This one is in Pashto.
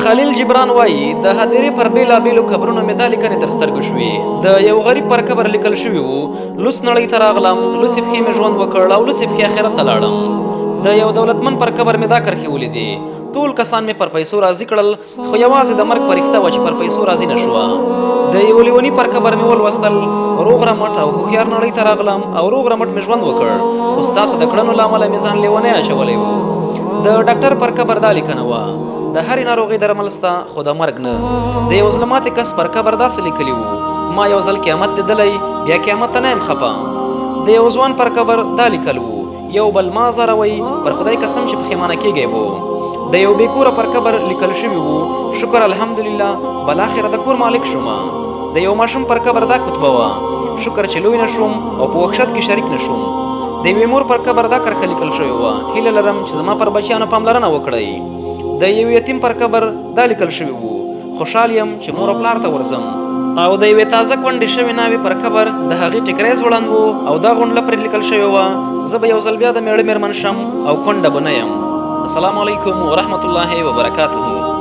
خلیل جبران وایي د هدیرې پر بېلابېلو قبرونو مې دا لیکنې تر سترګو شوې. د یو غریب پر قبر لیکل شوي وو: لوڅ نړۍ ته راغلم، لوڅې پښې مې ژوند وکړ او لوڅې پښې آخرت ته لاړم. د یو دولتمن پر قبر مې دا کرښې ولیدې: ټول کسان مې پر پیسو راضي کړل، خو یوازې د مرګ فرښته وه چې پر پیسو راضي نه شوه. د یو لیوني پر قبر مې ولوستل: روغ رمټ او هوښیار نړۍ ته راغلم او روغ رمټ مې ژوند وکړ، خو ستاسو د کړنو له امله مې ځان لیونی اچولی و. د ډاکټر پر قبر دا لیکنه وه: د هرې ناروغۍ درمل سته، خو د مرګ نه. د یو زړه ماتې کس پر قبر داسې لیکلي وو: ما یو ځل قیامت لیدلی، بیا قیامت ته نه یم خفه. د یو ځوان پر قبر دا لیکل وو: یو بل ما ځاروئ، پر خدای قسم چې پښیمانه کیږئ به. د یو بېکوره پر قبر لیکل شوي وو: شکر الحمدلله، بالاخره د کور مالک شومه. د یو ماشوم پر قبر دا کتبه وه: شکر چې لوی نه شوم او په وحشت کې شریک نه شوم. د یوې مور پر قبر دا کرښه لیکل شوې وه: هیله لرم چې زما پر بچیانو پاملرنه وکړئ. د یو یتیم پر قبر دا لیکل شوي وو: خوشحال یم چې مور او پلار ته ورځم. او د یوې تازه کونډې شوې ناوې پر قبر د هغې ټیکری ځوړند و او دا غونډله پرې لیکل شوې وه: زه به یو ځل بیا د مېړه مېرمن شم او کونډه به نه یم. السلام علیکم ورحمة الله وبرکاته.